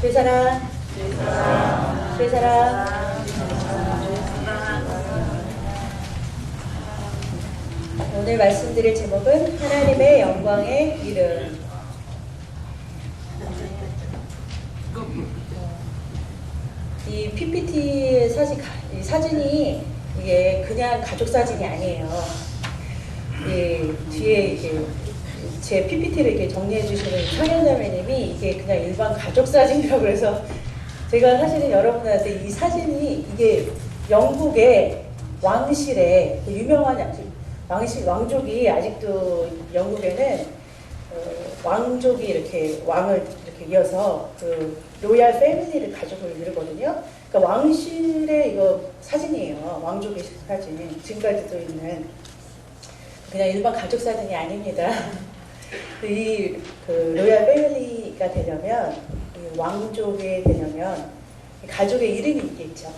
죄사랑, 죄사랑. 오늘 말씀드릴 제목은 하나님의 영광의 이름. 이 PPT의 이 사진이 이게 그냥 가족 사진이 아니에요. 뒤에 이게 제 PPT를 이렇게 정리해 주시는 청년자매님이 이게 그냥 일반 가족 사진이라고 그래서 제가 사실은 여러분한테 이 사진이 이게 영국의 왕실의 유명한 왕족이 아직도 영국에는 왕족이 이렇게 왕을 이렇게 이어서 그 로얄 패밀리를 가족을 이루거든요. 그러니까 왕실의 이거 사진이에요. 왕족의 사진. 지금까지도 있는 그냥 일반 가족 사진이 아닙니다. 이 로얄 패밀리가 되려면 왕족이 되려면 가족의 이름이 있겠죠.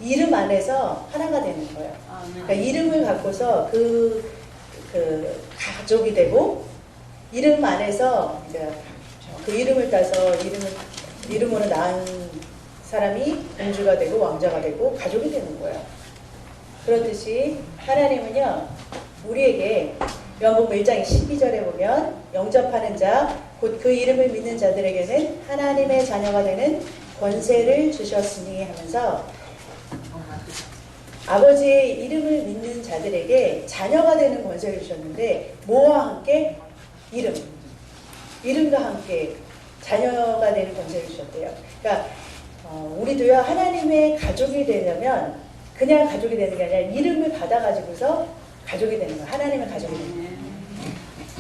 이름 안에서 하나가 되는 거예요. 그러니까 이름을 갖고서 그 가족이 되고 이름 안에서 이제 그 이름을 따서 이름으로 낳은 사람이 공주가 되고 왕자가 되고 가족이 되는 거예요. 그렇듯이 하나님은요 우리에게 요한복음 1장 12절에 보면 영접하는 자 곧 그 이름을 믿는 자들에게는 하나님의 자녀가 되는 권세를 주셨으니 하면서 아버지의 이름을 믿는 자들에게 자녀가 되는 권세를 주셨는데 뭐와 함께? 이름과 함께 자녀가 되는 권세를 주셨대요. 그러니까 우리도요 하나님의 가족이 되려면 그냥 가족이 되는 게 아니라 이름을 받아가지고서 가족이 되는 거예요. 하나님의 가족이 되는 거예요.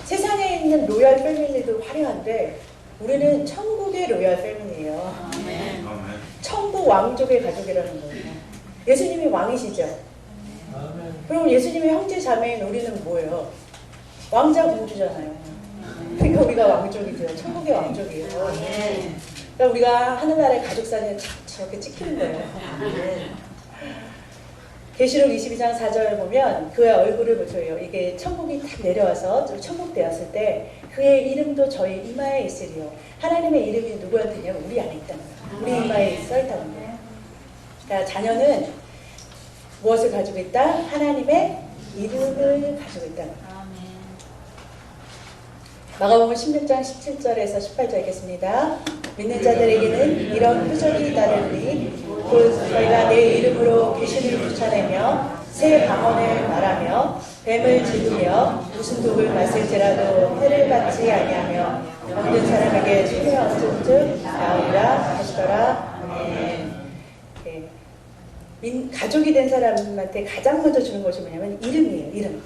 세상에 있는 로얄 패밀리도 화려한데 우리는 천국의 로얄 패밀리예요. 천국 왕족의 가족이라는 거예요. 예수님이 왕이시죠? 그럼 예수님의 형제 자매인 우리는 뭐예요? 왕자 공주잖아요. 그러니까 우리가 왕족이죠. 천국의 왕족이에요. 그러니까 우리가 하늘나라의 가족 사진을 저렇게 찍히는 거예요. 계시록 22장 4절을 보면 그의 얼굴을 보여요. 이게 천국이 딱 내려와서 천국 되었을 때 그의 이름도 저희 이마에 있으리요. 하나님의 이름이 누구한테 있냐면 우리 안에 있다는 거예요. 우리 이마에 써있다는 거예요. 그러니까 자녀는 무엇을 가지고 있다? 하나님의 이름을 가지고 있다는 거예요. 마가복음 16장 17절에서 18절 읽겠습니다. 믿는 자들에게는 이런 표적이 따르니 곧 저희가 내 이름으로 귀신을 쫓아내며 새 방언을 말하며 뱀을 집으며 무슨 독을 마실지라도 해를 받지 아니하며 모든 사람에게 손을 얹은 즉 나으리라 하시더라. 가족이 된 사람한테 가장 먼저 주는 것이 뭐냐면 이름이에요.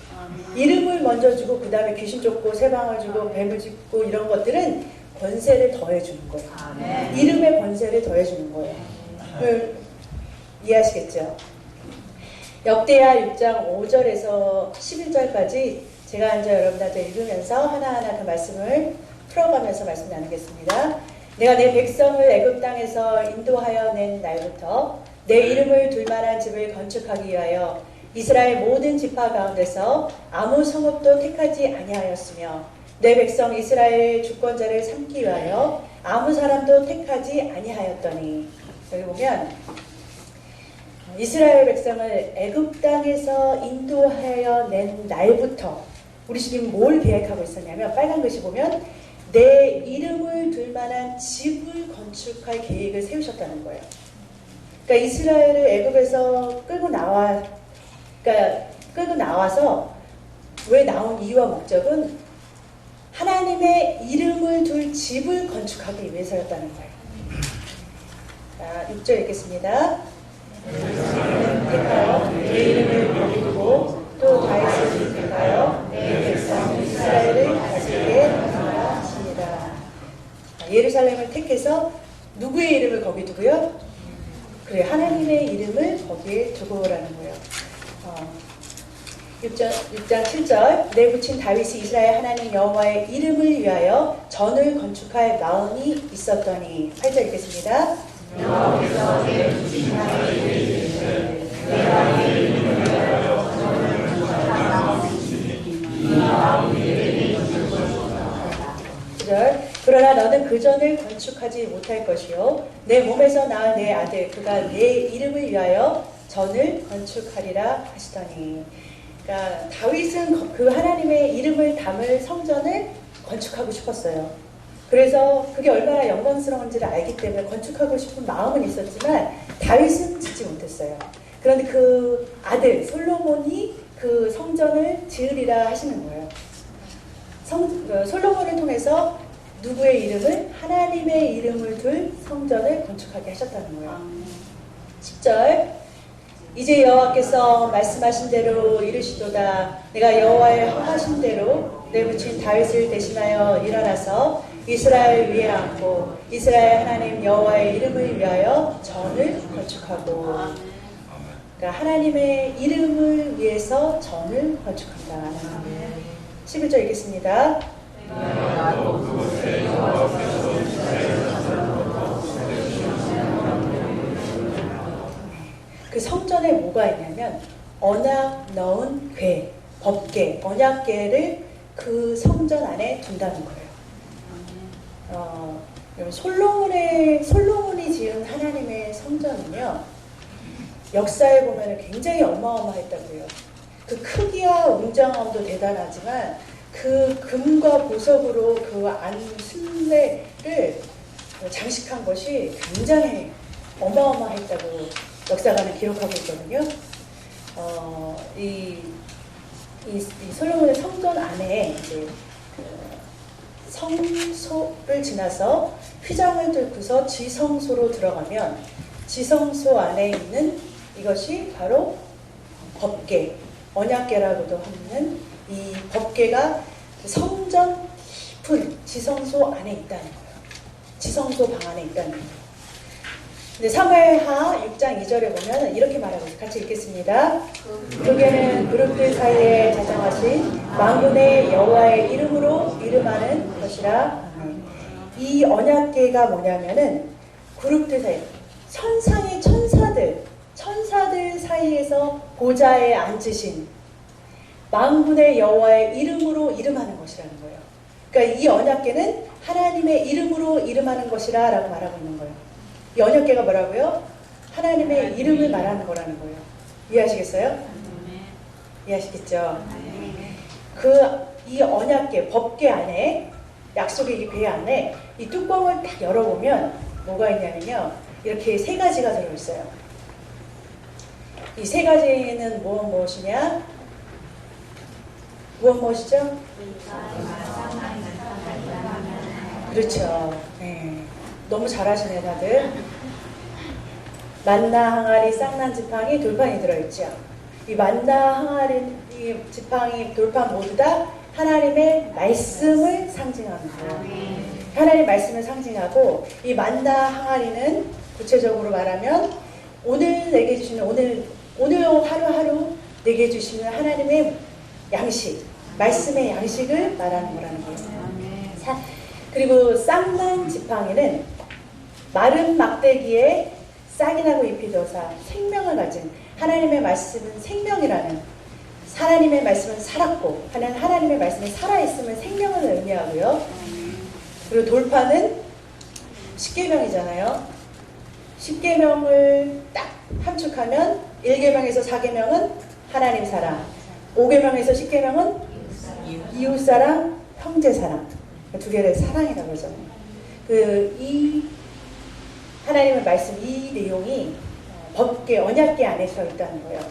이름을 먼저 주고 그 다음에 귀신 쫓고 세방을 주고 뱀을 짚고 이런 것들은 권세를 더해주는 거예요. 이름의 권세를 더해주는 거예요. 이해하시겠죠? 역대하 6장 5절에서 11절까지 제가 앉아 여러분들한테 읽으면서 하나하나 그 말씀을 풀어가면서 말씀 나누겠습니다. 내가 내 백성을 애굽 땅에서 인도하여 낸 날부터 내 이름을 둘 만한 집을 건축하기 위하여 이스라엘 모든 지파 가운데서 아무 성읍도 택하지 아니하였으며 내 백성 이스라엘 주권자를 삼기 위하여 아무 사람도 택하지 아니하였더니 여기 보면 이스라엘 백성을 애굽 땅에서 인도하여 낸 날부터 우리 지금 뭘 계획하고 있었냐면 빨간 글씨 보면 내 이름을 둘 만한 집을 건축할 계획을 세우셨다는 거예요. 그러니까 이스라엘을 애굽에서 끌고 나와서 왜 나온 이유와 목적은 하나님의 이름을 둘 집을 건축하기 위해서였다는 거예요. 자, 6절 읽겠습니다. 택하여 내 이름을 거기 두고 또 다윗을 택하여 내 백성 이스라엘을 다스리게 하시니라. 예루살렘을 택해서 누구의 이름을 거기 두고요? 그래, 하나님의 이름을 거기에 두고라는 거예요. 6장 7절 내 부친 다윗이 이스라엘 하나님 여호와의 이름을 위하여 전을 건축할 마음이 있었더니 8절 읽겠습니다. 여호와께서 내 부친 다윗의 이름을 내가 내 이름을 위하여 전을 건축할 마음이 있으니 이 마음이 내게 이루어졌다. 9절 그러나 너는 그 전을 건축하지 못할 것이요 내 몸에서 낳은 내 아들 그가 내 이름을 위하여 전을 건축하리라 하시더니. 그러니까 다윗은 그 하나님의 이름을 담을 성전을 건축하고 싶었어요. 그래서 그게 얼마나 영광스러운지를 알기 때문에 건축하고 싶은 마음은 있었지만 다윗은 짓지 못했어요. 그런데 그 아들 솔로몬이 그 성전을 지으리라 하시는 거예요. 솔로몬을 통해서 누구의 이름을? 하나님의 이름을 둘 성전을 건축하게 하셨다는 거예요. 10절 이제 여호와께서 말씀하신 대로 이르시도다. 내가 여호와의 허하신 대로 내 부친 다윗을 대신하여 일어나서 이스라엘 위에 앉고 이스라엘 하나님 여호와의 이름을 위하여 전을 건축하고. 그러니까 하나님의 이름을 위해서 전을 건축한다. 11절 읽겠습니다. 그 성전에 뭐가 있냐면 언약 넣은 궤, 법궤, 언약궤를 그 성전 안에 둔다는 거예요. 솔로몬이 지은 하나님의 성전은요, 역사에 보면 굉장히 어마어마했다고요. 그 크기와 웅장함도 대단하지만 그 금과 보석으로 그 안 순례를 장식한 것이 굉장히 어마어마했다고 역사가는 기록하고 있거든요. 이 솔로몬의 성전 안에 이제 성소를 지나서 휘장을 뚫고서 지성소로 들어가면 지성소 안에 있는 이것이 바로 법궤, 언약궤라고도 하는 이 법궤가 성전 깊은 지성소 안에 있다는 거예요. 지성소 방 안에 있다는 거예요. 근데 사무엘하 6장 2절에 보면 이렇게 말하고 있어요. 같이 읽겠습니다. 그게는 그룹들 사이에 자정하신 만군의 여호와의 이름으로 이름하는 것이라. 이 언약궤가 뭐냐면은 그룹들 사이, 천상의 천사들 사이에서 보좌에 앉으신 만군의 여호와의 이름으로 이름하는 것이라는 거예요. 그러니까 이 언약궤는 하나님의 이름으로 이름하는 것이라 라고 말하고 있는 거예요. 이 언약궤가 뭐라고요? 하나님의 이름을 말하는 거라는 거예요. 이해하시겠어요? 이해하시겠죠? 이 언약궤, 법궤 안에, 약속의 이 궤 안에 이 뚜껑을 딱 열어보면 뭐가 있냐면요, 이렇게 세 가지가 들어있어요. 이 세 가지는 무엇이냐? 무엇이죠? 그렇죠. 네. 너무 잘하시네 다들. 만나, 항아리, 쌍난 지팡이, 돌판이 들어있죠. 이 만나, 항아리, 이 지팡이, 돌판 모두 다 하나님의 말씀을 상징하는 거예요. 하나님의 말씀을 상징하고, 이 만나, 항아리는 구체적으로 말하면 오늘 내게 주시는 오늘 하루하루 내게 주시는 하나님의 양식, 말씀의 양식을 말하는 거라는 거예요. 그리고 쌍난 지팡이는 마른 막대기에 싹이 나고 잎이 돋아 생명을 가진, 하나님의 말씀은 생명이라는, 하나님의 말씀은 살았고 하나님의 말씀은 살아있음을 생명을 의미하고요. 그리고 돌파는 십계명이잖아요. 십계명을 딱 함축하면 1계명에서 4계명은 하나님 사랑, 5계명에서 10계명은 이웃사랑, 형제사랑, 두 개를 사랑이라고 하죠. 이 하나님의 말씀, 이 내용이 법궤, 언약궤 안에 들어있다는 거예요.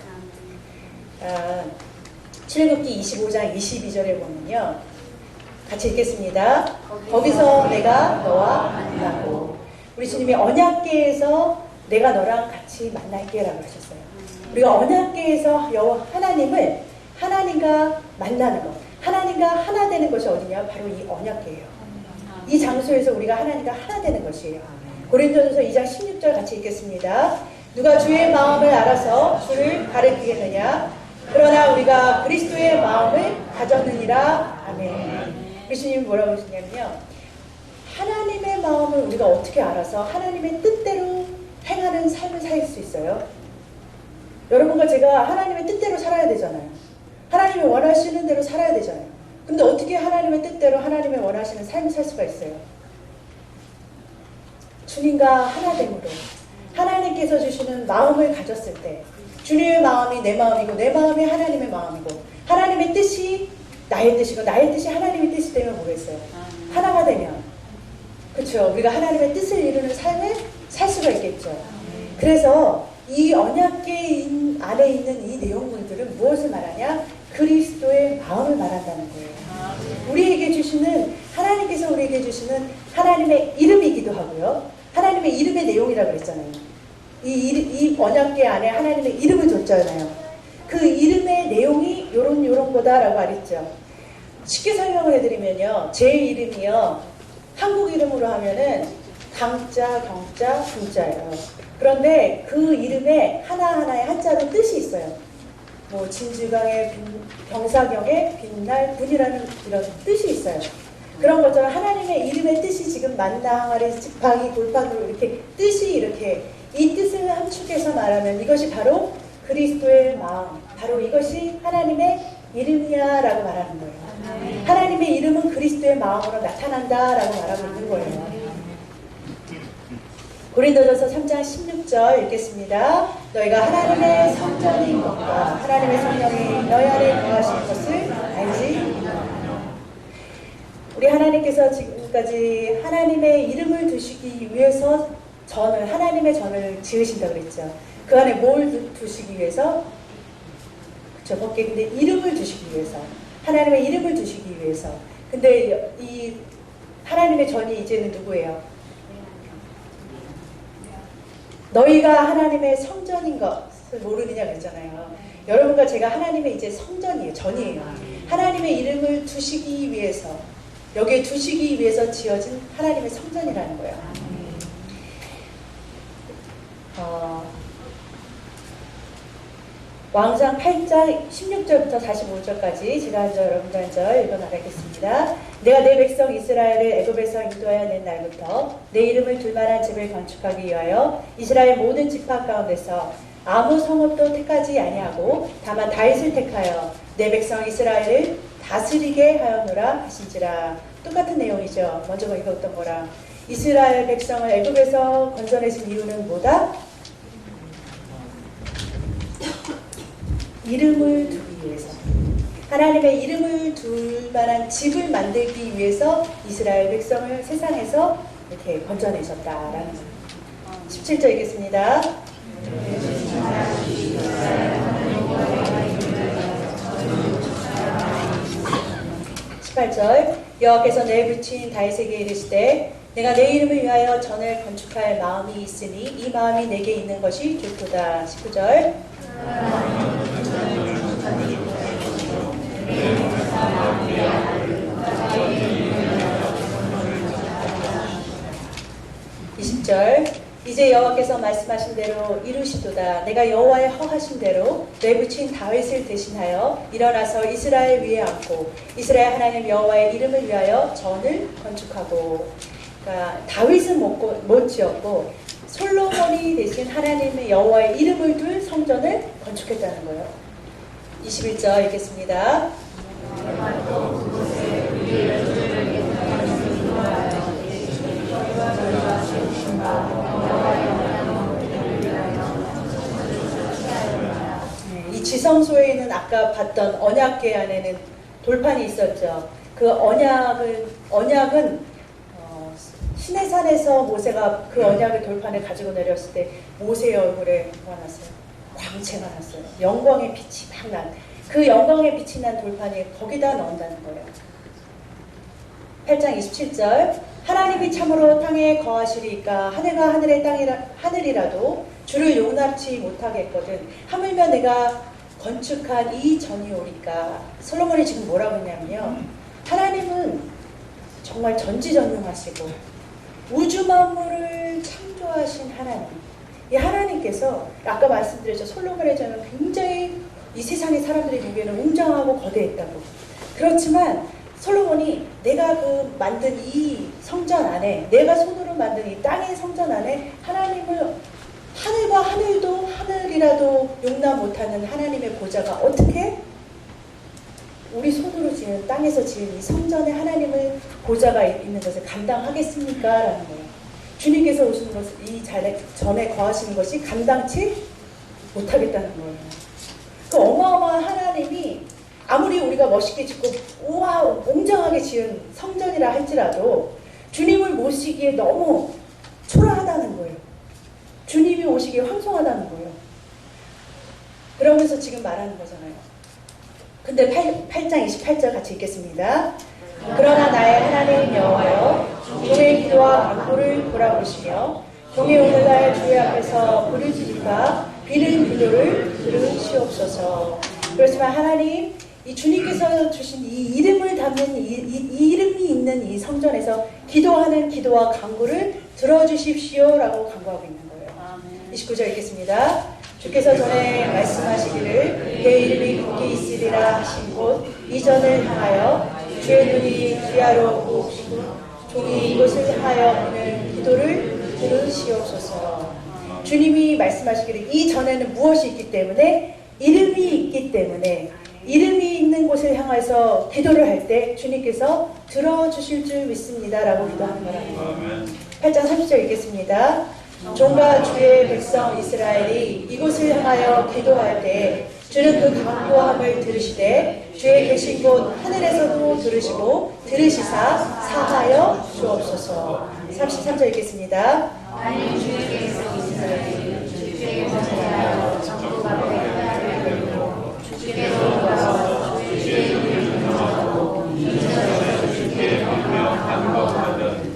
출애굽기 25장 22절에 보면요, 같이 읽겠습니다. 거기서 내가 너와 만나고, 우리 주님이 언약궤에서 내가 너랑 같이 만날게 라고 하셨어요. 우리가 언약궤에서 하나님과 만나는 것, 하나님과 하나 되는 것이 어디냐? 바로 이 언약궤예요. 이 장소에서 우리가 하나님과 하나 되는 것이에요. 고린도전서 2장 16절 같이 읽겠습니다. 누가 주의 마음을 알아서 주를 가리키겠느냐? 그러나 우리가 그리스도의 마음을 가졌느니라. 아멘. 예수님이 뭐라고 하시냐면요, 하나님의 마음을 우리가 어떻게 알아서 하나님의 뜻대로 행하는 삶을 살 수 있어요? 여러분과 제가 하나님의 뜻대로 살아야 되잖아요. 하나님이 원하시는 대로 살아야 되잖아요. 근데 어떻게 하나님의 뜻대로 하나님의 원하시는 삶을 살 수가 있어요? 주님과 하나됨으로 하나님께서 주시는 마음을 가졌을 때 주님의 마음이 내 마음이고 내 마음이 하나님의 마음이고 하나님의 뜻이 나의 뜻이고 나의 뜻이 하나님의 뜻이 되면 뭐겠어요? 하나가 되면 그렇죠. 우리가 하나님의 뜻을 이루는 삶을 살 수가 있겠죠. 그래서 이 언약궤 안에 있는 이 내용물들은 무엇을 말하냐? 그리스도의 마음을 말한다는 거예요. 우리에게 주시는 하나님께서 우리에게 주시는 하나님의 이름이기도 하고요. 하나님의 이름의 내용이라고 그랬잖아요. 이 언약궤 안에 하나님의 이름을 줬잖아요. 그 이름의 내용이 요런 거다라고 말했죠. 쉽게 설명을 해드리면요. 제 이름이요. 한국 이름으로 하면은 강자, 경자, 군자예요. 그런데 그 이름에 하나하나의 한자로 뜻이 있어요. 뭐 진주강의 경사경의 빛날 분이라는 이런 뜻이 있어요. 그런 것처럼 하나님의 이름의 뜻이 지금 만나, 항아리, 지팡이, 골판으로 이렇게 뜻이 이렇게 이 뜻을 함축해서 말하면 이것이 바로 그리스도의 마음, 바로 이것이 하나님의 이름이야라고 말하는 거예요. 하나님의 이름은 그리스도의 마음으로 나타난다라고 말하고 있는 거예요. 고린도전서 3장 16절 읽겠습니다. 너희가 하나님의 성전인 것과 하나님의 성령이 너희 안에 거하신 것을 알지? 우리 하나님께서 지금까지 하나님의 이름을 두시기 위해서 하나님의 전을 지으신다고 그랬죠. 그 안에 뭘 두시기 위해서? 그쵸, 거기에 근데 이름을 두시기 위해서. 하나님의 이름을 두시기 위해서. 근데 이 하나님의 전이 이제는 누구예요? 너희가 하나님의 성전인 것을 모르느냐 그랬잖아요. 여러분과 제가 하나님의 이제 성전이에요. 전이에요. 하나님의 이름을 두시기 위해서, 여기에 두시기 위해서 지어진 하나님의 성전이라는 거예요. 왕상 8장 16절부터 45절까지 제가 한 절 여러분들 한 절 읽어나가겠습니다. 내가 내 백성 이스라엘을 애굽에서 인도하여 낸 날부터 내 이름을 둘 만한 집을 건축하기 위하여 이스라엘 모든 지파 가운데서 아무 성읍도 택하지 아니하고 다만 다윗을 택하여 내 백성 이스라엘을 다스리게 하였노라 하신지라. 똑같은 내용이죠. 먼저 읽었던 거랑. 이스라엘 백성을 애굽에서 건져내신 이유는 뭐다? 이름을 두기 위해서, 하나님의 이름을 둘 만한 집을 만들기 위해서 이스라엘 백성을 세상에서 이렇게 건져내셨다라는 거예요. 17절 읽겠습니다. 18절 여호와께서 내 붙인 다윗에게 이르시되 내가 내 이름을 위하여 전을 건축할 마음이 있으니 이 마음이 내게 있는 것이 좋도다. 19절 20절 이제 여호와께서 말씀하신 대로 이루시도다. 내가 여호와의 허하신 대로 내 붙인 다윗을 대신하여 일어나서 이스라엘 위에 앉고 이스라엘 하나님 여호와의 이름을 위하여 전을 건축하고. 그러니까 다윗은 못 지었고 솔로몬이 대신 하나님의 여호와의 이름을 둘 성전을 건축했다는 거예요. 21절 읽겠습니다. 이 지성소에는 아까 봤던 언약궤 안에는 돌판이 있었죠. 그 언약은 시내산에서 모세가 그 언약의 돌판을 가지고 내렸을 때 모세의 얼굴에 뭐가 났어요? 광채가 났어요. 영광의 빛이 막 난. 그 영광의 빛이 난 돌판이 거기다 넣는다는 거예요. 8장 27절 하나님이 참으로 땅에 거하시리까 하늘과 하늘이라도 주를 용납치 못하겠거든 하물며 내가 건축한 이 전이 오리까. 솔로몬이 지금 뭐라고 했냐면요, 하나님은 정말 전지전능하시고 우주 만물을 창조하신 하나님, 이 하나님께서 아까 말씀드렸죠. 솔로몬의 전은 굉장히 이 세상의 사람들이 보기에는 웅장하고 거대했다고. 그렇지만 솔로몬이 내가 만든 이 성전 안에, 내가 손으로 만든 이 땅의 성전 안에 하나님을, 하늘과 하늘이라도 용납 못하는 하나님의 보좌가 어떻게 우리 손으로 지은, 땅에서 지은 이 성전에 하나님의 보좌가 있는 것을 감당하겠습니까? 라는 거예요. 주님께서 오시는 것을 이 전에 거하시는 것이 감당치 못하겠다는 거예요. 그 어마어마한 하나님이 아무리 우리가 멋있게 짓고 우와 웅장하게 지은 성전이라 할지라도 주님을 모시기에 너무 초라하다는 거예요. 주님이 오시기에 황송하다는 거예요. 그러면서 지금 말하는 거잖아요. 근데 8장 28절 같이 읽겠습니다. 그러나 나의 하나님 여호와여 종의 기도와 간구를 돌아보시며 종의 오늘날 주의 앞에서 부르짖으니까 비는 기도를 들으시옵소서. 그렇지만 하나님 이 주님께서 주신 이 이름을 담는 이 이름이 있는 이 성전에서 기도하는 기도와 간구를 들어주십시오 라고 간구하고 있는 거예요. 29절 읽겠습니다. 주께서 전에 말씀하시기를 내 이름이 거기 있으리라 하신 곳 이전을 향하여 주의 눈이 귀하로 보시고 종이 이곳을 하여 오는 기도를 들으시옵소서. 주님이 말씀하시기를 이 전에는 무엇이 있기 때문에 이름이 있기 때문에 이름이 있는 곳을 향해서 기도를 할 때 주님께서 들어주실 줄 믿습니다 라고 기도하는 거랍니다. 8장 30절 읽겠습니다. 종과 주의 백성 이스라엘이 이곳을 향하여 기도할 때 주는 그 간구함을 들으시되 주의 계신 곳 하늘에서도 들으시고 들으시사 사하여 주옵소서. 33절 읽겠습니다. 만일 주의 백성 이스라엘이 주께서 전하여 정복하고 주께서 와서 주의 이름을 명하고 이전에서 주께 명하는 것거든.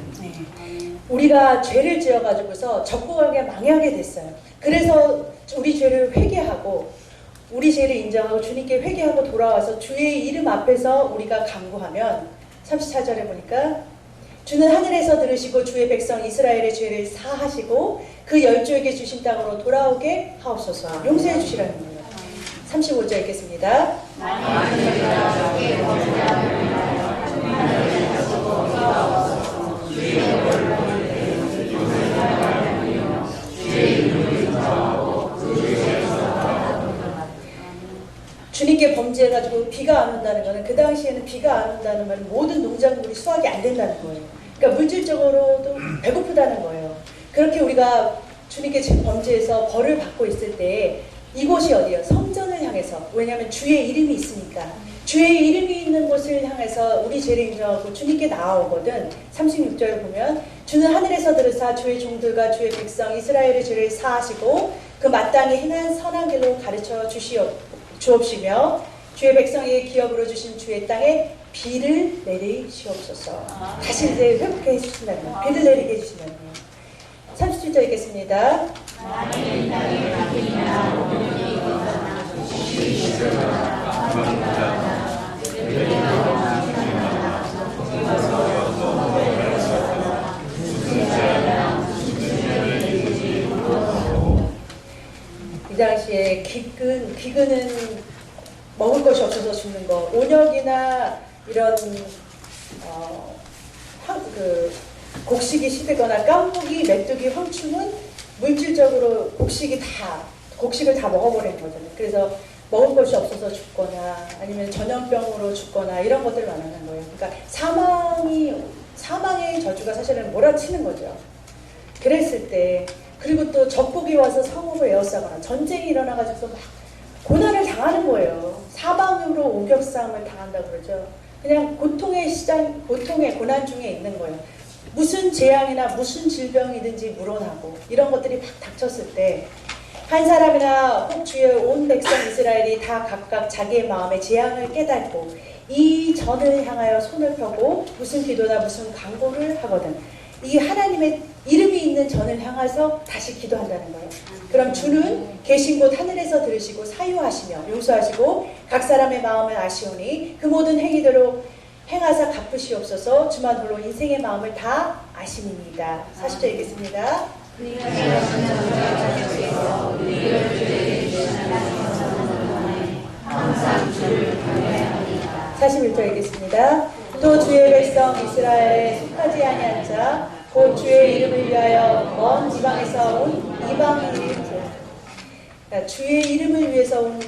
우리가 죄를 지어가지고서 적국하게 망하게 됐어요. 그래서 우리 죄를 회개하고 우리 죄를 인정하고 주님께 회개하고 돌아와서 주의 이름 앞에서 우리가 간구하면 34절에 보니까 주는 하늘에서 들으시고 주의 백성 이스라엘의 죄를 사하시고 그 열조에게 주신 땅으로 돌아오게 하옵소서. 용서해 주시라는 거예요. 35절 읽겠습니다. 주님께 범죄해가지고 비가 안 온다는 거는 그 당시에는 비가 안 온다는 말은 모든 농작물이 수확이 안 된다는 거예요. 그러니까 물질적으로도 배고프다는 거예요. 그렇게 우리가 주님께 범죄해서 벌을 받고 있을 때 이곳이 어디예요? 성전을 향해서. 왜냐하면 주의 이름이 있으니까. 주의 이름이 있는 곳을 향해서 우리 죄를 인정하고 주님께 나아오거든. 36절 보면 주는 하늘에서 들으사 주의 종들과 주의 백성 이스라엘의 죄를 사하시고 그 마땅히 행한 선한 길로 가르쳐 주옵시며 주의 백성에게 기업으로 주신 주의 땅에 비를 내리시옵소서. 다시 이제 회복해 주신다는 거예요. 비를 내리게 해주신다는 거예요. 37절 읽겠습니다. 이 당시에 기근은 먹을 것이 없어서 죽는 거, 온역이나 이런 곡식이 시들거나 깐무기, 메뚜기, 황충은 물질적으로 곡식을 다 먹어버리는 거잖아요. 그래서 먹을 것이 없어서 죽거나 아니면 전염병으로 죽거나 이런 것들을 말하는 거예요. 그러니까 사망의 저주가 사실은 몰아치는 거죠. 그랬을 때 그리고 또 적국이 와서 성읍을 에워싸거나 전쟁이 일어나가지고 막 고난을 당하는 거예요. 사방으로 오격싸움을 당한다고 그러죠. 그냥 고통의 고난 중에 있는 거예요. 무슨 재앙이나 무슨 질병이든지 물어나고 이런 것들이 막 닥쳤을 때 한 사람이나 혹 주의 온 백성 이스라엘이 다 각각 자기의 마음의 재앙을 깨닫고 이 전을 향하여 손을 펴고 무슨 기도나 무슨 간구를 하거든. 이 하나님의 이름이 있는 전을 향해서 다시 기도한다는 거예요. 그럼 주는 계신 곳 하늘에서 들으시고 사유하시며 용서하시고 각 사람의 마음을 아시오니 그 모든 행위대로 행하사 갚으시옵소서. 주만 홀로 인생의 마음을 다 아심입니다. 40절 읽겠습니다. 41절 읽겠습니다. 또 주의 백성 이스라엘에 속하지 아니한 자 곧 주의 이름을 위하여 먼 이방에서 온 이방인일지라도, 그러니까 주의 이름을 위해서 온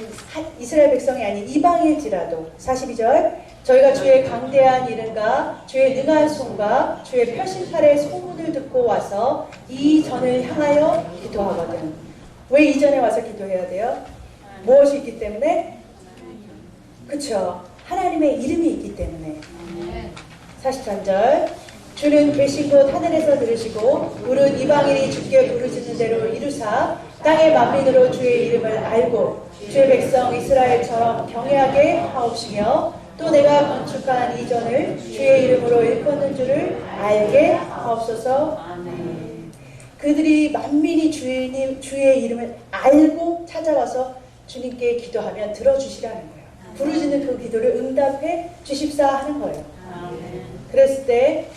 이스라엘 백성이 아닌 이방일지라도. 42절 저희가 주의 강대한 이름과 주의 능한 손과 주의 펴신팔의 소문을 듣고 와서 이 전을 향하여 기도하거든. 왜 이전에 와서 기도해야 돼요? 무엇이 있기 때문에? 그쵸. 하나님의 이름이 있기 때문에. 43절 주는 계신 곳 하늘에서 들으시고 물은 이방인이 주께 부르짖는 대로 이루사 땅의 만민으로 주의 이름을 알고 주의 백성 이스라엘처럼 경외하게 하옵시며 또 내가 건축한 이 전을 주의 이름으로 일컫는 줄을 알게 하옵소서. 그들이 만민이 주의 이름을 알고 찾아와서 주님께 기도하면 들어주시라는 거예요. 부르짖는 그 기도를 응답해 주십사 하는 거예요. 그랬을 때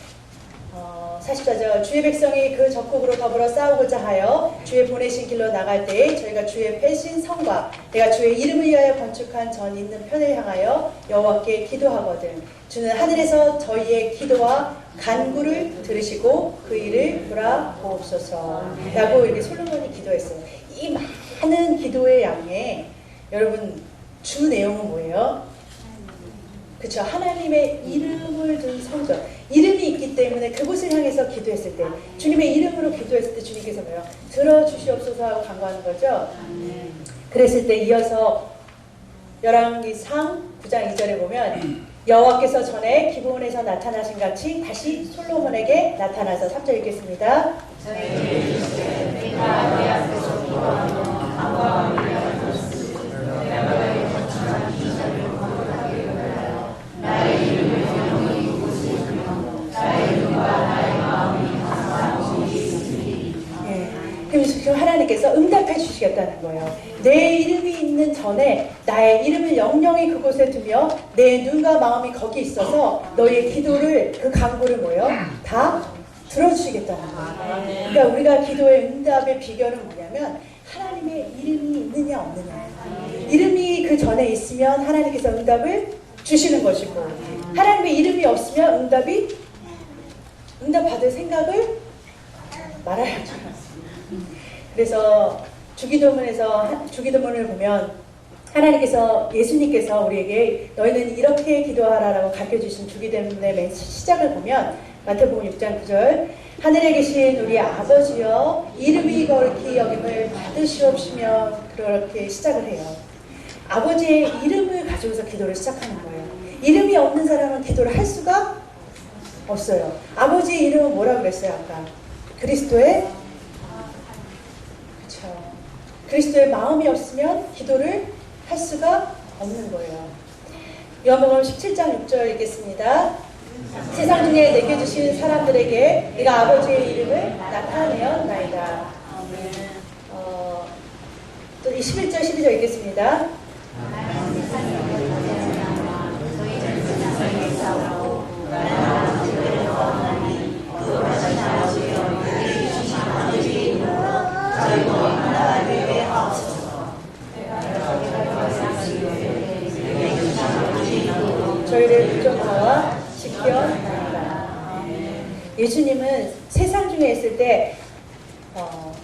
44절 주의 백성이 그 적국으로 더불어 싸우고자 하여 주의 보내신 길로 나갈 때에 저희가 주의 패신 성과 내가 주의 이름을 위하여 건축한 전 있는 편을 향하여 여호와께 기도하거든. 주는 하늘에서 저희의 기도와 간구를 들으시고 그 일을 돌아보옵소서 라고 이렇게 솔로몬이 기도했어요. 이 많은 기도의 양에 여러분 주 내용은 뭐예요? 그쵸. 하나님의 이름을 둔 성전. 이름이 있기 때문에 그곳을 향해서 기도했을 때, 주님의 이름으로 기도했을 때 주님께서 뭐요? 들어주시옵소서 하고 간구하는 거죠. 그랬을 때 이어서 열왕기상 9장 2절에 보면 여호와께서 전에 기브온에서 나타나신 같이 다시 솔로몬에게 나타나서 3절 읽겠습니다. 그래서 하나님께서 응답해 주시겠다는 거예요. 내 이름이 있는 전에 나의 이름을 영영히 그곳에 두며 내 눈과 마음이 거기 있어서 너의 기도를 그 간구를 뭐예요? 다 들어주시겠다는 거예요. 그러니까 우리가 기도의 응답의 비결은 뭐냐면 하나님의 이름이 있느냐 없느냐. 이름이 그 전에 있으면 하나님께서 응답을 주시는 것이고 하나님의 이름이 없으면 응답 받을 생각을 말아야죠. 그래서 주기도문을 보면 하나님께서 예수님께서 우리에게 너희는 이렇게 기도하라라고 가르쳐주신 주기도문의 맨 시작을 보면 마태복음 6장 9절 하늘에 계신 우리 아버지여 이름이 거룩히 여김을 받으시옵시며 그렇게 시작을 해요. 아버지의 이름을 가지고서 기도를 시작하는 거예요. 이름이 없는 사람은 기도를 할 수가 없어요. 아버지의 이름은 뭐라고 그랬어요 아까? 그리스도의 마음이 없으면 기도를 할 수가 없는 거예요. 요한복음 17장 6절 읽겠습니다. 세상 중에 내게 주신 사람들에게 네가 아버지의 이름을 나타내었나이다. 또 21절 12절 읽겠습니다. 저희를 부족하와 지켜나가라. 예수님은 세상 중에 있을 때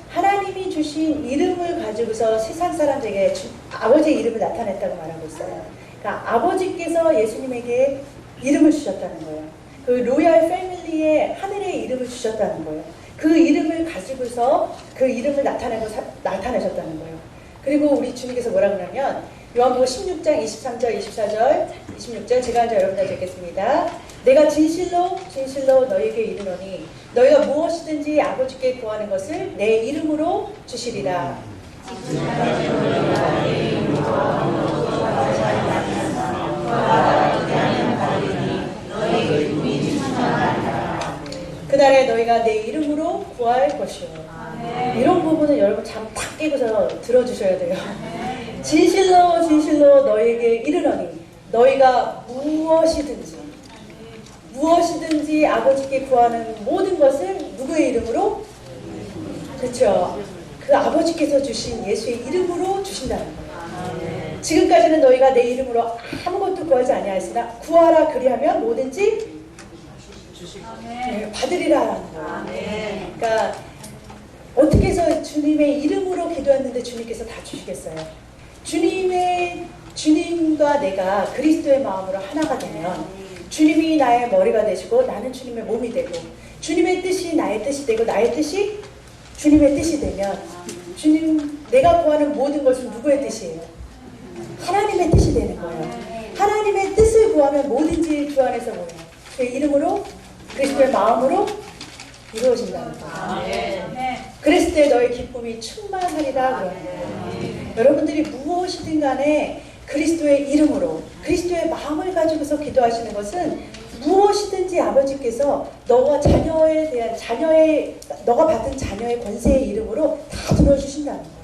하나님이 주신 이름을 가지고서 세상 사람들에게 아버지의 이름을 나타냈다고 말하고 있어요. 그러니까 아버지께서 예수님에게 이름을 주셨다는 거예요. 그 로얄 패밀리에 하늘의 이름을 주셨다는 거예요. 그 이름을 가지고서 그 이름을 나타내셨다는 거예요. 그리고 우리 주님께서 뭐라고 하냐면 요한복음 16장 23절 24절 26절 제가 먼저 여러분들 읽겠습니다. 내가 진실로 너희에게 이르노니 너희가 무엇이든지 아버지께 구하는 것을 내 이름으로 주시리라. 그날에 너희가 내 이름으로 구할 것이요. 이런 부분은 여러분 잠 탁 깨고서 들어주셔야 돼요. 진실로 너희에게 이르노니 너희가 무엇이든지 아버지께 구하는 모든 것을 누구의 이름으로? 그렇죠. 그 아버지께서 주신 예수의 이름으로 주신다는 거예요. 지금까지는 너희가 내 이름으로 아무것도 구하지 아니하였으나 구하라 그리하면 뭐든지 받으리라라는 거예요. 그러니까 어떻게 해서 주님의 이름으로 기도했는데 주님께서 다 주시겠어요? 주님의 주님과 내가 그리스도의 마음으로 하나가 되면 주님이 나의 머리가 되시고 나는 주님의 몸이 되고 주님의 뜻이 나의 뜻이 되고 나의 뜻이 주님의 뜻이 되면 주님 내가 구하는 모든 것은 누구의 뜻이에요? 하나님의 뜻이 되는 거예요. 하나님의 뜻을 구하면 뭐든지 주 안에서 뭐예요? 그 이름으로 그리스도의 마음으로 이루어진다는 거예요. 그랬을 때 너의 기쁨이 충만하리라 그러는 거예요. 여러분들이 무엇이든 간에 그리스도의 이름으로 그리스도의 마음을 가지고서 기도하시는 것은 무엇이든지 아버지께서 너가 자녀에 대한 너가 받은 자녀의 권세의 이름으로 다 들어주신다는 거예요.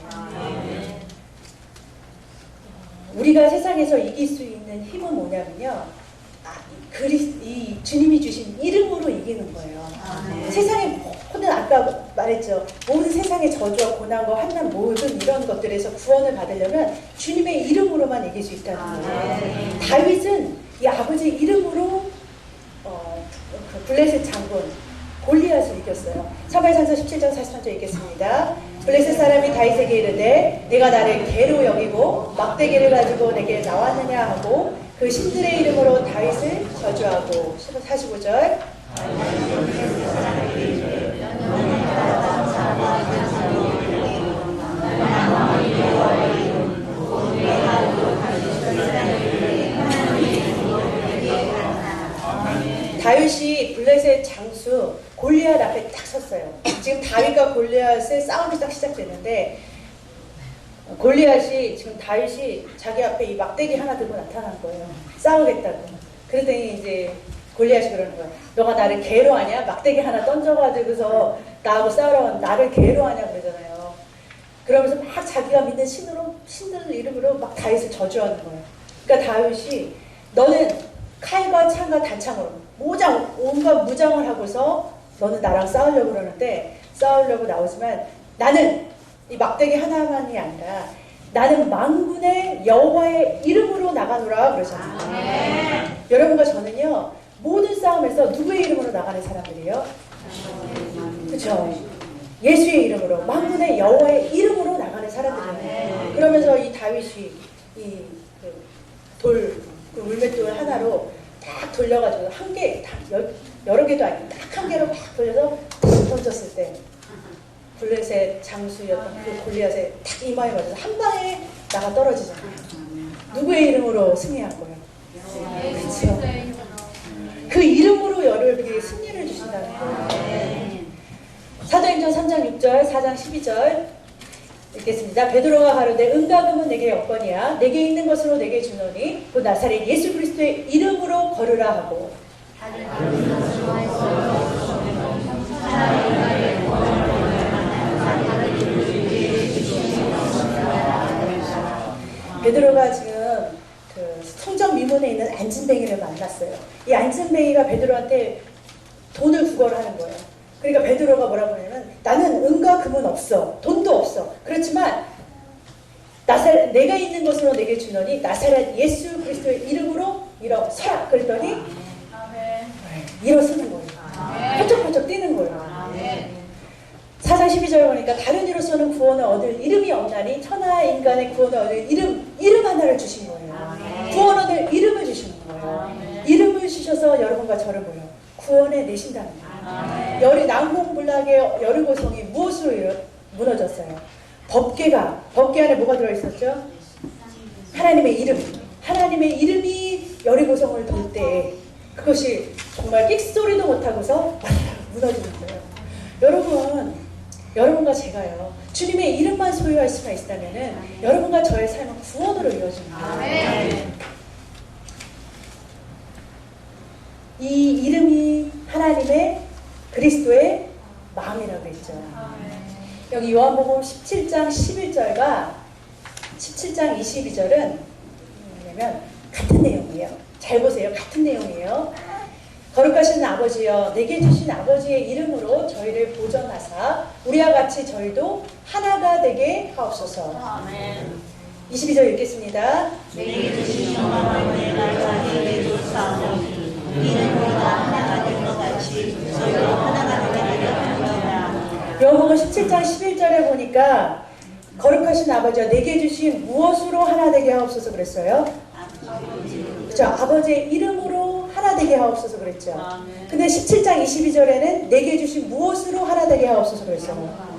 우리가 세상에서 이길 수 있는 힘은 뭐냐면요, 이 주님이 주신 이름으로 이기는 거예요. 세상의 모든 아까 말했죠. 모든 세상의 저주와 고난과 환난 모든 이런 것들에서 구원을 받으려면 주님의 이름으로만 이길 수 있다는 거예요. 다윗은 이 아버지 이름으로 그 블레셋 장군 골리앗을 이겼어요. 사무엘상서 17장 43절 읽겠습니다. 블레셋 사람이 다윗에게 이르되 네가 나를 개로 여기고 막대기를 가지고 내게 나왔느냐 하고 그 신들의 이름으로 다윗을 저주하고 45절 다윗이 블레셋 장수 골리앗 앞에 딱 섰어요. 지금 다윗과 골리앗의 싸움이 딱 시작되는데 골리앗이 지금 다윗이 자기 앞에 이 막대기 하나 들고 나타난 거예요. 싸우겠다고. 그러더니 이제 골리앗이 그러는 거야. 너가 나를 개로 하냐? 막대기 하나 던져가지고서 나하고 싸우라고 나를 개로 하냐 그러잖아요. 그러면서 막 자기가 믿는 신들 이름으로 막 다윗을 저주하는 거예요. 그러니까 다윗이 너는 칼과 창과 단창으로 온갖 무장을 하고서 너는 나랑 싸우려고 그러는데 싸우려고 나오지만 나는 이 막대기 하나만이 아니라 나는 만군의 여호와의 이름으로 나가노라 그러잖아요. 여러분과 저는요 모든 싸움에서 누구의 이름으로 나가는 사람들이에요? 그렇죠. 예수의 이름으로 만군의 여호와의 이름으로 나가는 사람들이에요. 그러면서 이 다윗이 그 물맷돌 하나로 딱 돌려가지고 한 개, 여러 개도 아니고 딱 한 개로 막 돌려서 탁 던졌을 때 블레셋 장수였던 그 골리앗에 탁 이마에 맞아서 한 방에 나가 떨어지잖아요. 누구의 이름으로 승리한 거예요? 그렇죠. 그 이름으로 여러분에게 승리를 주신다는 거예요. 사도행전 3장 6절, 4장 12절 읽겠습니다. 베드로가 가로되 은과 금은 내게 여건이야 내게 있는 것으로 내게 주노니 그 나사렛 예수 그리스도의 이름으로 걸으라 하고 베드로가 지금 그 성전 미문에 있는 안진뱅이를 만났어요. 이 안진뱅이가 베드로한테 돈을 구걸하는 거예요. 그러니까 베드로가 뭐라고 하냐면 나는 은과 금은 없어. 돈도 없어. 그렇지만 내가 있는 것으로 내게 주노니 나사렛 예수 그리스도의 이름으로 일어서라. 그랬더니 일어서는 거예요. 펄쩍펄쩍 뛰는 거예요. 4장 12절 보니까 다른 이로서는 구원을 얻을 이름이 없나니 천하 인간의 구원을 얻을 이름 하나를 주신 거예요. 구원 얻을 이름을 주시는 거예요. 이름을 주셔서 여러분과 저를 뭐요? 구원해 내신다는 거예요. 난공불락의 여리고성이 무엇으로 무너졌어요? 법궤 안에 뭐가 들어있었죠? 하나님의 이름이 여리고성을 돌 때 그것이 정말 끽소리도 못하고서 무너지는 거예요. 여러분과 제가요 주님의 이름만 소유할 수가 있다면은 여러분과 저의 삶은 구원으로 이루어집니다. 이 이름이 하나님의 그리스도의 마음이라고 했죠. 여기 요한복음 17장 11절과 17장 22절은 뭐냐면 같은 내용이에요. 잘 보세요. 같은 내용이에요. 거룩하신 아버지여 내게 주신 아버지의 이름으로 저희를 보전하사 우리와 같이 저희도 하나가 되게 하옵소서. 22절 읽겠습니다. 내게 주신 영광을 내가 내게 줬사오니 이는 우리가 하나가 된 것 같이 저희도 하나가 되게 하려 함이니라. 요한복음 17장 11절에 보니까 거룩하신 아버지와 내게 주신 무엇으로 하나 되게 하옵소서 그랬어요? 그렇죠. 아버지의 이름으로 하나 되게 하옵소서 그랬죠. 근데 17장 22절에는 내게 주신 무엇으로 하나 되게 하옵소서 그랬어요.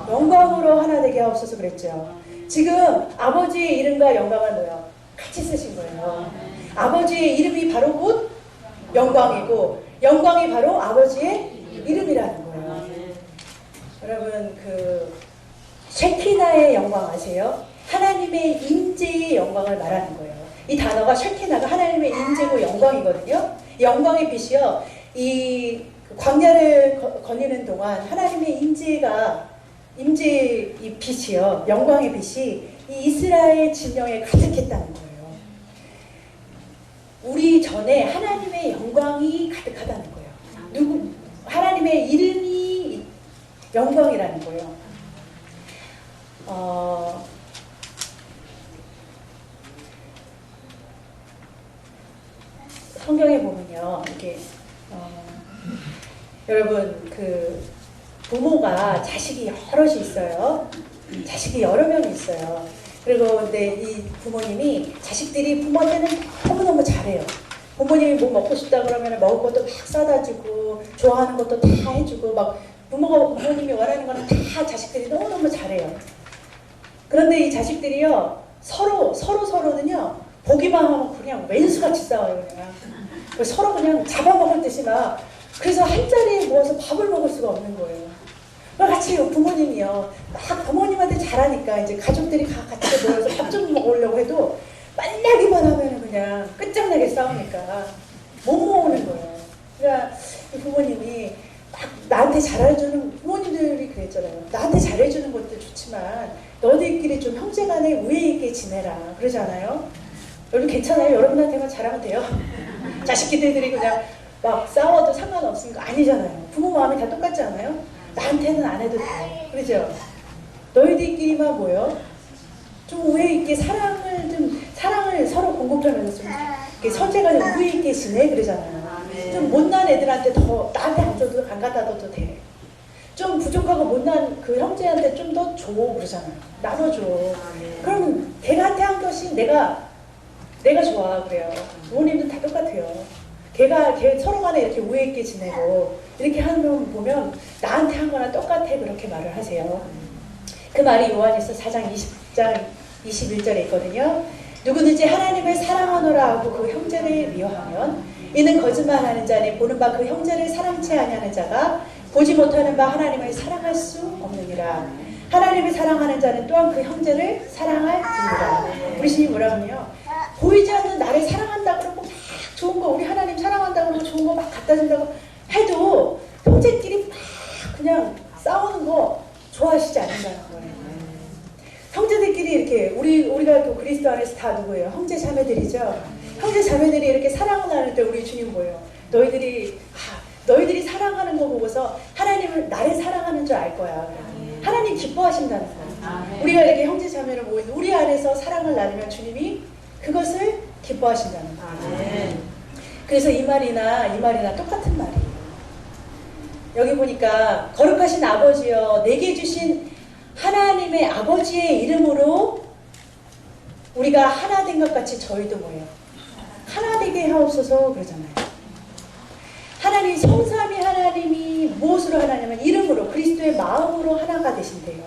영광으로 하나 되게 하옵소서 그랬죠. 지금 아버지의 이름과 영광을 뭐요? 같이 쓰신 거예요. 아버지의 이름이 바로 곧 영광이고 영광이 바로 아버지의 이름이라는 거예요. 여러분 그 쉐키나의 영광 아세요? 하나님의 인재의 영광을 말하는 거예요. 이 단어가 쉐키나가 하나님의 인재고 영광이거든요. 영광의 빛이요. 이 광야를 거니는 동안 하나님의 인재의 이 빛이요. 영광의 빛이 이 이스라엘 진영에 가득했다는 거예요. 우리 전에 하나님의 영광이 가득하다는 거예요. 하나님의 이름이 영광이라는 거예요. 성경에 보면요, 이게 여러분 그 부모가 자식이 여럿이 있어요. 자식이 여러 명이 있어요. 그리고 근데 이 부모님이 자식들이 부모한테는 너무너무 잘해요. 부모님이 뭐 먹고 싶다 그러면 먹을 것도 막 사다 주고 좋아하는 것도 다 해주고 막 부모님이 원하는 거는 다 자식들이 너무너무 잘해요. 그런데 이 자식들이요 서로는요 보기만 하면 그냥 왼수같이 싸워요. 그냥 서로 그냥 잡아먹을 듯이 막 그래서 한 자리에 모아서 밥을 먹을 수가 없는 거예요. 같이 부모님이요 막 부모님한테 잘하니까 이제 가족들이 같이 모여서 밥 좀 먹으려고 해도 만나기만 하면 그냥 끝장나게 싸우니까 못 모으는 거예요. 그러니까 부모님이 막 나한테 잘해주는 부모님들이 그랬잖아요. 나한테 잘해주는 것도 좋지만 너희들끼리 좀 형제간에 우애 있게 지내라 그러잖아요. 여러분 괜찮아요? 여러분한테만 잘하면 돼요. 자식들이 그냥 막 싸워도 상관없는 거 아니잖아요. 부모 마음이 다 똑같지 않아요? 나한테는 안 해도 돼. 그러죠? 너희들끼리만 뭐요? 좀 우애 있게 사랑을 서로 공급하면서 좀 선제간에 우애 있게 지내 그러잖아요. 좀 못난 애들한테 더 나한테 안 갖다 줘도 돼. 좀 부족하고 못난 그 형제한테 좀 더 줘 그러잖아요. 나눠줘. 그러면 걔한테 한 것이 내가 좋아 그래요. 부모님도 다 똑같아요. 걔 서로 간에 이렇게 우애 있게 지내고 이렇게 하면 보면 나한테 한 거랑 똑같아 그렇게 말을 하세요. 그 말이 요한일서 4장 20장 21절에 있거든요. 누구든지 하나님을 사랑하노라 하고 그 형제를 미워하면 이는 거짓말하는 자니 보는 바 그 형제를 사랑치 아니하는 자가 보지 못하는 바 하나님을 사랑할 수 없느니라. 하나님을 사랑하는 자는 또한 그 형제를 사랑할지니라. 우리 신이 뭐라고요? 보이지 않는 나를 사랑한다 그러고 막 좋은 거 우리 하나님 사랑한다 그러고 좋은 거 막 갖다 준다고 해도 형제끼리 막 그냥 싸우는 거 좋아하시지 않는다는 거예요. 형제들끼리 이렇게 우리가 또 그리스도 안에서 다 누구예요? 형제 자매들이죠. 형제 자매들이 이렇게 사랑을 나눌 때 우리 주님 뭐예요? 너희들이 사랑하는 거 보고서 하나님을 나를 사랑하는 줄 알 거야. 하나님 기뻐하신다는 거예요. 우리가 이렇게 형제 자매를 모이는 우리 안에서 사랑을 나누면 주님이 그것을 기뻐하신다는 거예요. 그래서 이 말이나 똑같은 말이에요. 여기 보니까 거룩하신 아버지여 내게 주신 하나님의 아버지의 이름으로 우리가 하나 된 것 같이 저희도 뭐예요? 하나 되게 하옵소서 그러잖아요. 하나님 성삼위 하나님이 무엇으로 하나냐면 이름으로 그리스도의 마음으로 하나가 되신대요.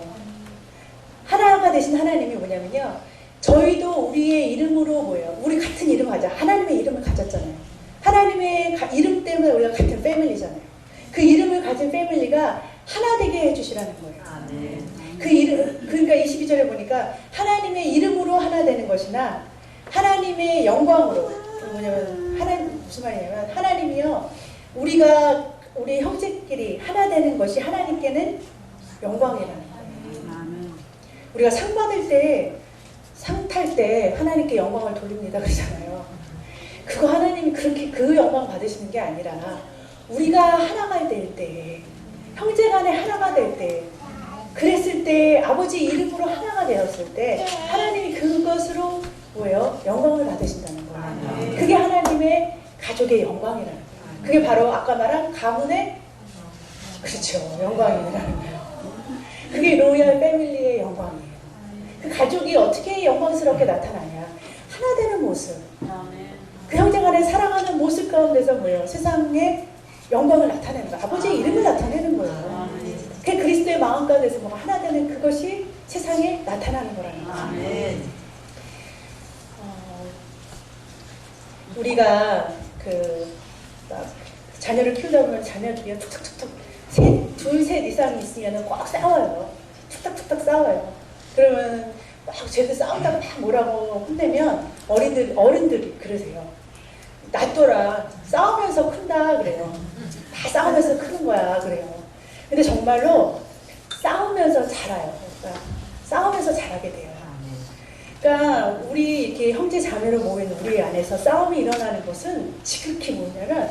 하나가 되신 하나님이 뭐냐면요. 저희도 우리의 이름으로 뭐예요? 우리 같은 이름 가자. 하나님의 이름을 가졌잖아요. 하나님의 이름 때문에 우리가 같은 패밀리잖아요. 그 이름을 가진 패밀리가 하나 되게 해주시라는 거예요. 그 이름, 그러니까 22절에 보니까 하나님의 이름으로 하나 되는 것이나 하나님의 영광으로 뭐냐면 무슨 말이냐면 하나님이요 우리 형제끼리 하나 되는 것이 하나님께는 영광이라는 거예요. 우리가 상 받을 때 상 탈 때 하나님께 영광을 돌립니다 그러잖아요. 그거 하나님이 그렇게 그 영광 받으시는 게 아니라 우리가 하나가 될 때 형제간에 하나가 될 때 그랬을 때 아버지 이름으로 하나가 되었을 때 하나님이 그것으로 뭐예요? 영광을 받으신다는 거예요. 그게 하나님의 가족의 영광이라는 거예요. 그게 바로 아까 말한 가문의 그렇죠 영광이라는 거예요. 그게 로얄 패밀리의 영광이에요. 영광스럽게 나타나냐? 하나 되는 모습. 그 형제 간에 사랑하는 모습 가운데서 뭐예요? 세상에 영광을 나타내는 거예요. 아버지의 이름을 나타내는 거예요. 그 그리스도의 마음 가운데서 뭐가 하나 되는 그것이 세상에 나타나는 거라는 거예요. 우리가 막 자녀를 키우다 보면 자녀들이 툭툭툭툭 둘, 셋 이상 있으면 꼭 싸워요. 툭탁툭탁 싸워요. 그러면 막 쟤들 싸우다가 막 뭐라고 혼내면 어른들이 그러세요. 놔둬라. 싸우면서 큰다 그래요. 다 싸우면서 크는 거야 그래요. 근데 정말로 싸우면서 자라요. 그러니까 싸우면서 자라게 돼요. 그러니까 우리 이렇게 형제 자매로 모인 우리 안에서 싸움이 일어나는 것은 지극히 뭐냐면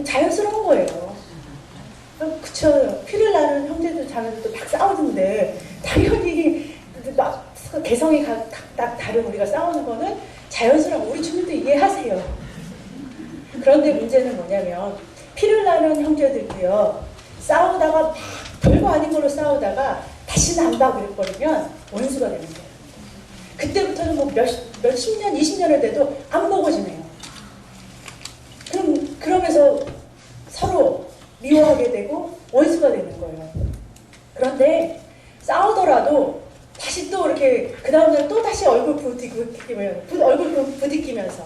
자연스러운 거예요. 그쵸. 피를 나는 형제들 자매들도 막 싸우는데 당연히 막 개성이 각각 다른 우리가 싸우는 거는 자연스러운 우리 주님도 이해하세요. 그런데 문제는 뭐냐면 피를 나는 형제들도요. 싸우다가 막 별거 아닌 걸로 싸우다가 다시는 안 봐 그래버리면 원수가 되는 거예요. 그때부터는 뭐 몇십 년, 20년을 돼도 안 보고 지내요. 그러면서 서로 미워하게 되고 원수가 되는 거예요. 그런데 싸우더라도 다시 또 이렇게 그 다음날 또 다시 얼굴 부딪히면서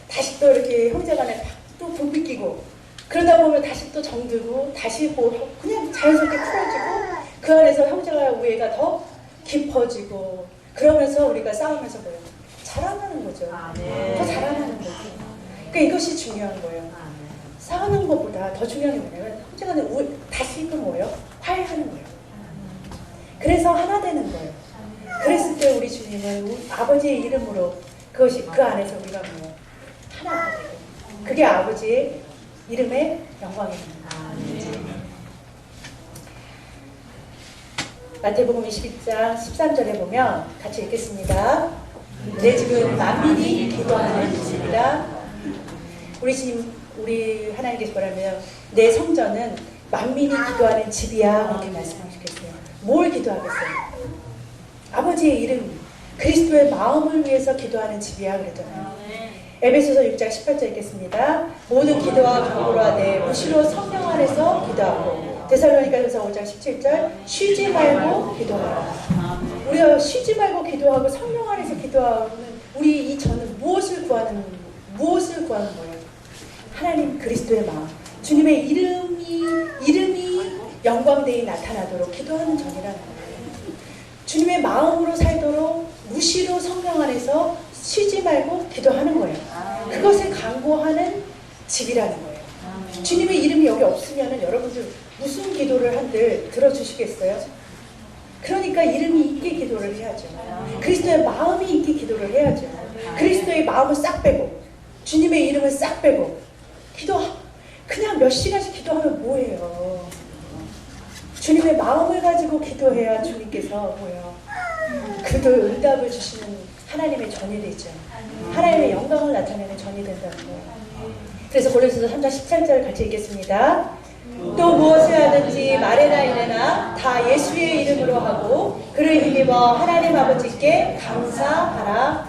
다시 또 이렇게 형제간에 또 부비끼고 그러다 보면 다시 또 정들고 다시 뭐 그냥 자연스럽게 풀어지고 그 안에서 형제와 우애가 더 깊어지고 그러면서 우리가 싸우면서 뭐예요? 자라나는 거죠. 더 자라나는 거죠. 그러니까 이것이 중요한 거예요. 싸우는 것보다 더 중요한 게 뭐냐면 형제간에 다시 또 뭐예요? 화해하는 거예요. 그래서 하나 되는 거예요. 그랬을 때 우리 주님은 아버지의 이름으로 그것이 그 안에서 우리가 뭐 하나가 되고 그게 아버지의 이름의 영광입니다. 마태복음 21장 13절에 보면 같이 읽겠습니다. 내 집은 만민이 기도하는 집이다. 우리 하나님께서 뭐라면 내 성전은 만민이 기도하는 집이야 그렇게 말씀하시겠어요. 뭘 기도하겠어요? 아버지의 이름, 그리스도의 마음을 위해서 기도하는 집이야 그랬잖아요. 에베소서 6장 18절 읽겠습니다. 모든 기도와 간구로 하되 무시로 성령 안에서 기도하고 데살로니가전서 5장 17절 쉬지 말고 기도하라. 우리가 쉬지 말고 기도하고 성령 안에서 기도하는 우리 이 저는 무엇을 구하는 거예요? 하나님 그리스도의 마음, 주님의 이름이 영광되이 나타나도록 기도하는 전이라는 거예요. 주님의 마음으로 살도록 무시로 성령 안에서 쉬지 말고 기도하는 거예요. 그것을 강구하는 집이라는 거예요. 주님의 이름이 여기 없으면 여러분들 무슨 기도를 한들 들어주시겠어요? 그러니까 이름이 있게 기도를 해야죠. 그리스도의 마음이 있게 기도를 해야죠. 그리스도의 마음을 싹 빼고 주님의 이름을 싹 빼고 그냥 몇 시간씩 기도하면 뭐예요? 주님의 마음을 가지고 기도해야 주님께서 뭐예요? 그도 응답을 주시는 하나님의 전이 되죠. 하나님의 영광을 나타내는 전이 된다는 거예요. 그래서 고린도서 3장 17절 같이 읽겠습니다. 또 무엇을 하든지 말에나 이래나 다 예수의 이름으로 하고 그를 힘입어 하나님 아버지께 감사하라.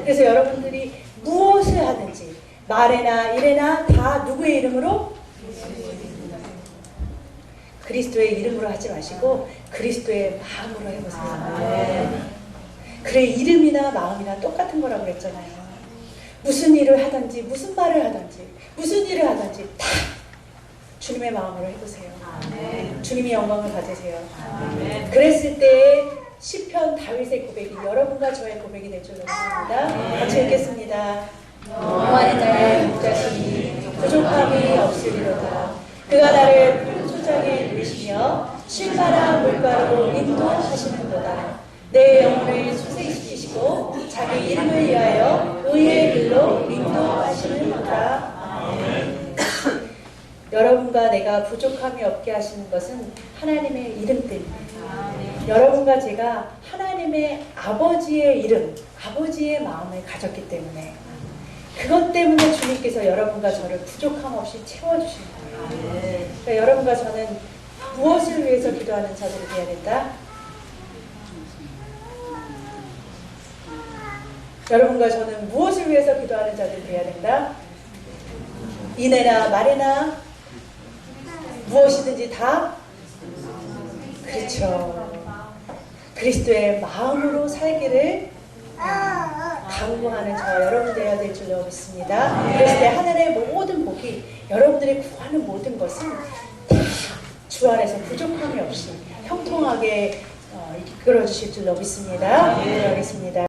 그래서 여러분들이 무엇을 하든지 말에나 이래나 다 누구의 이름으로? 그리스도의 이름으로 하지 마시고 그리스도의 마음으로 해보세요. 그래 이름이나 마음이나 똑같은 거라고 그랬잖아요. 무슨 일을 하든지 무슨 말을 하든지 무슨 일을 하든지 다 주님의 마음으로 해보세요. 주님이 영광을 받으세요. 그랬을 때 시편 다윗의 고백이 여러분과 저의 고백이 될 줄 믿습니다. 같이 읽겠습니다. 영원한 자의 목자시니 부족함이 없으리로다. 그가 나를 푸른 초장에 누이시며 쉴만한 물가로 인도하시는도다. 내 영혼을 소생시키시고 자기 이름을 위하여 의의 길로 인도하시는도다. 여러분과 내가 부족함이 없게 하시는 것은 하나님의 이름 때문입니다. 여러분과 제가 하나님의 아버지의 이름, 아버지의 마음을 가졌기 때문에 그것 때문에 주님께서 여러분과 저를 부족함 없이 채워주시는 거예요. 그러니까 여러분과 저는 무엇을 위해서 기도하는 자들이 되어야 된다? 여러분과 저는 무엇을 위해서 기도하는 자들이 되어야 된다? 이내나 말이나 무엇이든지 다 그렇죠. 그리스도의 마음으로 살기를 강구하는 저 여러분 되어야 될 줄로 믿습니다. 그랬을 때 하늘의 모든 복이 여러분들이 구하는 모든 것은 다 주 안에서 부족함이 없이 형통하게 이끌어 주실 줄로 믿습니다. 기도하겠습니다.